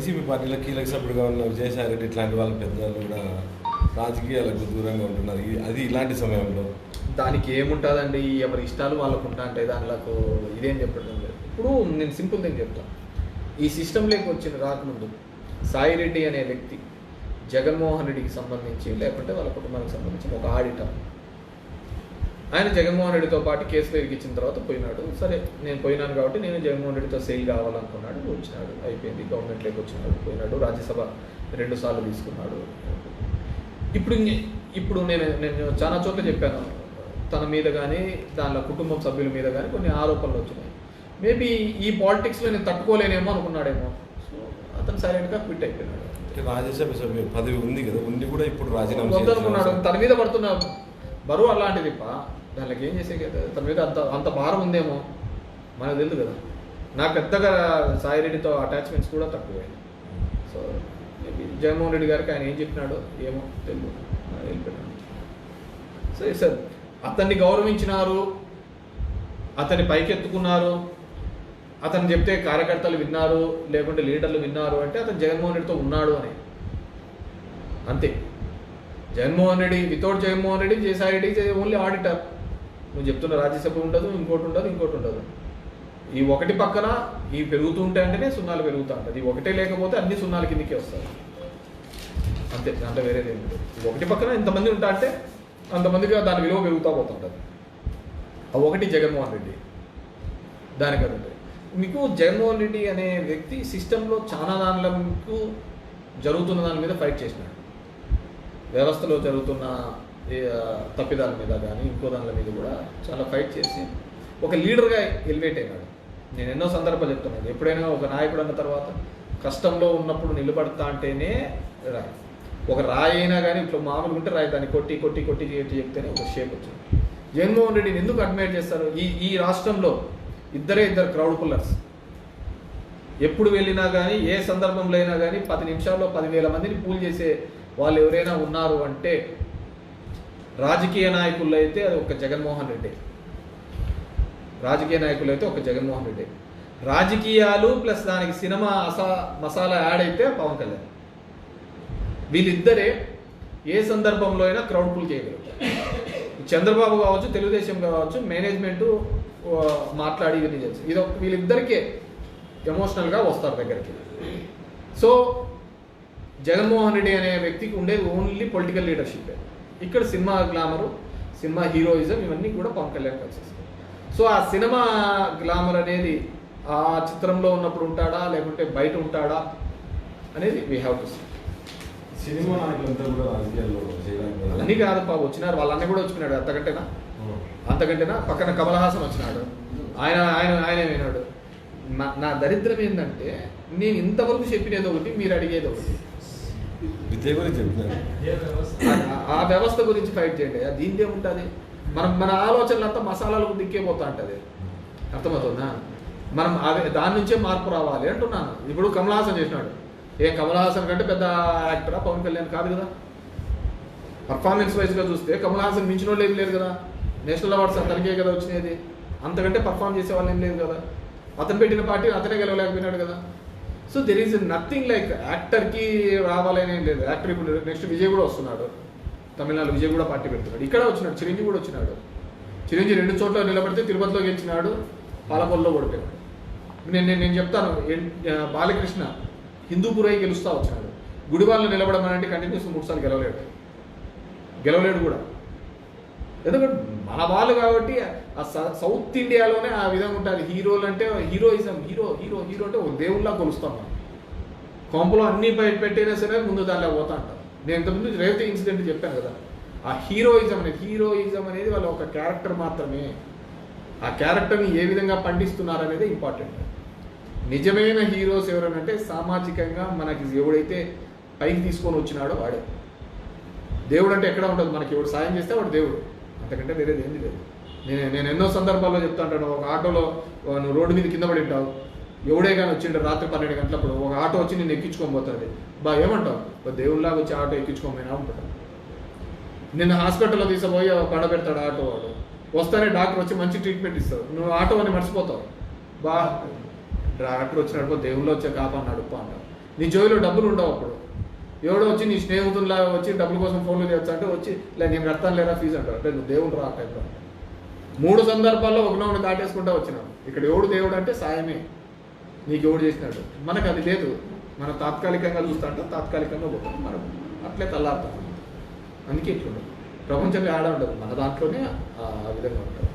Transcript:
YCP పార్టీలో కీలక సభ్యుడిగా ఉన్న విజయసాయి రెడ్డి ఇట్లాంటి వాళ్ళ పెద్దలు కూడా రాజకీయాలకు దూరంగా ఉంటున్నారు. అది ఇలాంటి సమయంలో దానికి ఏముంటుందండి, ఎవరి ఇష్టాలు వాళ్ళకు ఉంటా అంటే దానిలకు ఇదేం చెప్పడం లేదు. ఇప్పుడు నేను సింపుల్ థింగ్ చెప్తాను. ఈ సిస్టంలోకి వచ్చిన రాకముందు సాయిరెడ్డి అనే వ్యక్తి జగన్మోహన్ రెడ్డికి సంబంధించి లేకుంటే వాళ్ళ కుటుంబానికి సంబంధించి ఒక ఆడిటర్. ఆయన జగన్మోహన్ రెడ్డితో పాటు కేసులో ఇరికిచ్చిన తర్వాత పోయినాడు. సరే నేను పోయినాను కాబట్టి నేను జగన్మోహన్ రెడ్డితో సేల్ కావాలనుకున్నాడు, వచ్చినాడు, అయిపోయింది. గవర్నమెంట్లోకి వచ్చినాడు, పోయినాడు, రాజ్యసభ 2 సార్లు తీసుకున్నాడు. ఇప్పుడు నేను చాలా చోట్ల చెప్పాను, తన మీద కానీ దానిలో కుటుంబం సభ్యుల మీద కానీ కొన్ని ఆరోపణలు వచ్చినాయి. మేబీ ఈ పాలిటిక్స్లో నేను తట్టుకోలేనేమో అనుకున్నాడేమో. సో అతను సైలెంట్గా క్విట్ అయిపోయినాడు. రాజ్యసభ సభ్యులు పదవి ఉంది కదా, ఉండి కూడా ఇప్పుడు రాజీనామా వద్దనుకున్నాడు. తన మీద పడుతున్న బరువు అలాంటిది. దానికి ఏం చేసే కదా, తన మీద అంత భారం ఉందేమో మనకు తెలియదు కదా. నాకు పెద్దగా సాయిరెడ్డితో అటాచ్మెంట్స్ కూడా తక్కువే. సో మేబీ జగన్మోహన్ రెడ్డి గారికి ఆయన ఏం చెప్పినాడో ఏమో తెలియదు, వెళ్ళిపోయినాడు. సో సార్ అతన్ని గౌరవించినారు, అతన్ని పైకెత్తుకున్నారు, అతను చెప్తే కార్యకర్తలు విన్నారు, లేకుంటే లీడర్లు విన్నారు అంటే అతను జగన్మోహన్ రెడ్డితో ఉన్నాడు అని అంతే. Jaganmohan Reddy without Jaganmohan Reddy Vijayasai Reddy only auditor. నువ్వు చెప్తున్న రాజ్యసభ ఉండదు, ఇంకోటి ఉండదు. ఈ ఒకటి పక్కన ఈ పెరుగుతూ ఉంటాయంటేనే సున్నాలు పెరుగుతూ ఉంటుంది. ఈ ఒకటే లేకపోతే అన్ని సున్నాల కిందకే వస్తాయి అంతే, దాంట్లో వేరేది ఏమి లేదు. ఈ ఒకటి పక్కన ఇంతమంది ఉంటా అంటే అంతమందిగా దాని విలువ పెరుగుతూ పోతుంటుంది. ఆ ఒకటి జగన్మోహన్ రెడ్డి. దానికంటే మీకు జగన్మోహన్ రెడ్డి అనే వ్యక్తి సిస్టంలో చాలా దానిలకు జరుగుతున్న దాని మీద ఫైట్ చేసినాడు. వ్యవస్థలో జరుగుతున్న తప్పిదాల మీద కానీ ఇంకో దానిల మీద కూడా చాలా ఫైట్ చేసి ఒక లీడర్గా ఎలివేట్ అయినాడు. నేను ఎన్నో సందర్భాలు చెప్తున్నాను, ఎప్పుడైనా ఒక నాయకుడు అన్న తర్వాత కష్టంలో ఉన్నప్పుడు నిలబడతా అంటేనే రాయి. ఒక రాయి అయినా కానీ ఇట్లా మామూలుగా ఉంటే రాయి, దాన్ని కొట్టి చెప్తేనే ఒక షేప్ వచ్చింది. జగన్మోహన్ రెడ్డిని ఎందుకు అడ్మైర్ చేస్తారు? ఈ రాష్ట్రంలో ఇద్దరు క్రౌడ్ పుల్లర్స్. ఎప్పుడు వెళ్ళినా కానీ ఏ సందర్భంలో అయినా కానీ 10 నిమిషాల్లో 10,000 మందిని పూల్ చేసే వాళ్ళు ఎవరైనా ఉన్నారు అంటే రాజకీయ నాయకుల్లో అయితే అది ఒక జగన్మోహన్ రెడ్డి. రాజకీయాలు ప్లస్ దానికి సినిమా మసాలా యాడ్ అయితే పవన్ కళ్యాణ్. వీళ్ళిద్దరే ఏ సందర్భంలో అయినా క్రౌడ్ పుల్ చేయగలుగుతారు. చంద్రబాబు కావచ్చు, తెలుగుదేశం కావచ్చు, మేనేజ్మెంటు మాట్లాడి ఇవన్నీ చేసి వీళ్ళిద్దరికే ఎమోషనల్గా వస్తారు దగ్గరికి. సో జగన్మోహన్ రెడ్డి అనే వ్యక్తికి ఉండేది ఓన్లీ పొలిటికల్ లీడర్షిప్. ఇక్కడ సినిమా గ్లామరు, సినిమా హీరోయిజం ఇవన్నీ కూడా పవన్ కళ్యాణ్ వచ్చేస్తాయి. సో ఆ సినిమా గ్లామర్ అనేది ఆ చిత్రంలో ఉన్నప్పుడు ఉంటాడా లేకుంటే బయట ఉంటాడా అనేది we have to see. Cinema నాయకులంతా కూడా రాజకీయాల్లో అన్నీ కాదు పాపం వచ్చినారు, వాళ్ళన్నీ కూడా వచ్చినాడు. అంతకంటేనా పక్కన కమల్ హాసన్ వచ్చినాడు, ఆయన విన్నాడు. నా దరిద్రం ఏంటంటే నేను ఇంతవరకు చెప్పినది ఒకటి, మీరు అడిగేది ఒకటి. విద్య గురించి చెప్తున్నారు, ఆ వ్యవస్థ గురించి ఫైట్ చేయండి. దీని ఏముంటుంది? మన ఆలోచనలు అంతా మసాలాలకు దిక్కేపోతా ఉంటుంది. అర్థమవుతుందా? మనం దాని నుంచే మార్పు రావాలి అంటున్నాను. ఇప్పుడు కమల్ హాసన్ చేసినాడు. కమల్ హాసన్ కంటే పెద్ద యాక్టరా పవన్ కళ్యాణ్? కాదు కదా. పర్ఫార్మెన్స్ వైజ్గా చూస్తే కమల్ హాసన్ మించిన వాళ్ళు ఏం లేదు కదా. నేషనల్ అవార్డ్స్ అతనికే కదా వచ్చినది. అంతకంటే పర్ఫామ్ చేసే వాళ్ళు ఏం లేదు కదా. అతను పెట్టిన పార్టీ అతనే గెలవలేకపోయినాడు కదా. So there is nothing like యాక్టర్కి రావాలని ఏం లేదు. యాక్టర్ ఇప్పుడు నెక్స్ట్ విజయ్ కూడా వస్తున్నాడు, తమిళనాడు విజయ్ కూడా పార్టీ పెడుతున్నాడు. ఇక్కడ వచ్చినాడు, చిరంజీవి కూడా వచ్చినాడు. చిరంజీవి 2 చోట్ల నిలబడితే తిరుపతిలో గెలిచినాడు, పాలకొల్లో ఓడిపోయాడు. నేను చెప్తాను, బాలకృష్ణ హిందూపురై గెలుస్తూ వచ్చినాడు. గుడివాళ్ళు నిలబడమనంటే కంటిన్యూస్ 3 సార్లు గెలవలేడు కూడా. ఎందుకంటే మన వాళ్ళు కాబట్టి ఆ సౌత్ ఇండియాలోనే ఆ విధంగా ఉంటుంది. హీరోలు అంటే హీరోయిజం, హీరో అంటే ఒక దేవుళ్ళ కొలుస్తాం మనం. కొంపలో అన్ని బయట పెట్టైనా సరే ముందు దానిలో పోతా అంటారు. నేను ఇంతకుముందు రేవతి ఇన్సిడెంట్ చెప్పాను కదా. ఆ హీరోయిజం అనేది వాళ్ళ ఒక క్యారెక్టర్ మాత్రమే. ఆ క్యారెక్టర్ని ఏ విధంగా పండిస్తున్నారు అనేది ఇంపార్టెంట్. నిజమైన హీరోస్ ఎవరనంటే సామాజికంగా మనకి ఎవడైతే పైకి తీసుకొని వచ్చినాడో వాడే. దేవుడు అంటే ఎక్కడ ఉంటుంది? మనకి ఎవడు సాయం చేస్తే వాడు దేవుడు, అంతకంటే వేరేది ఏంది లేదు. నేను ఎన్నో సందర్భాల్లో చెప్తా ఉంటాను. ఒక ఆటోలో నువ్వు రోడ్డు మీద కింద పడి ఉంటావు, ఎవడే కానీ వచ్చిండు రాత్రి 12 గంటలప్పుడు ఒక ఆటో వచ్చి నేను ఎక్కించుకొని పోతుంది. ఏమంటావు? దేవుళ్ళలాగా వచ్చి ఆటో ఎక్కించుకోమైనా ఉంటాడు. నిన్ను హాస్పిటల్లో తీసుకుపోయి పడబెడతాడు ఆటో వాడు. వస్తానే డాక్టర్ వచ్చి మంచి ట్రీట్మెంట్ ఇస్తాడు, నువ్వు ఆటో అని మర్చిపోతావు. డాక్టర్ వచ్చినప్పుడు దేవుళ్ళు వచ్చే కాపాడినాడు అంటావు. నీ జోబిలో డబ్బులు ఉండవు అప్పుడు. ఎవడో వచ్చి నీ స్నేహితుల్లాగా వచ్చి డబ్బుల కోసం ఫోన్లు చేయొచ్చు అంటే వచ్చి లే నేను కడతాను లేరా ఫీజు అంటారు. అంటే నువ్వు దేవుడు రా టైప్లో. 3 సందర్భాల్లో ఒకనొకటి కాటేసుకుంటా వచ్చినాం. ఇక్కడ ఎవడు దేవుడు అంటే సాయమే, నీకు ఎవడు చేసినాడు. మనకు అది లేదు. మనం తాత్కాలికంగా చూస్తా అంటే తాత్కాలికంగా పోతాం, మనం అట్లే తల్లారుతాం. అందుకే ఇట్లుండదు. ప్రపంచంలో ఆడ ఉండదు, మన దాంట్లోనే ఆ విధంగా ఉంటుంది.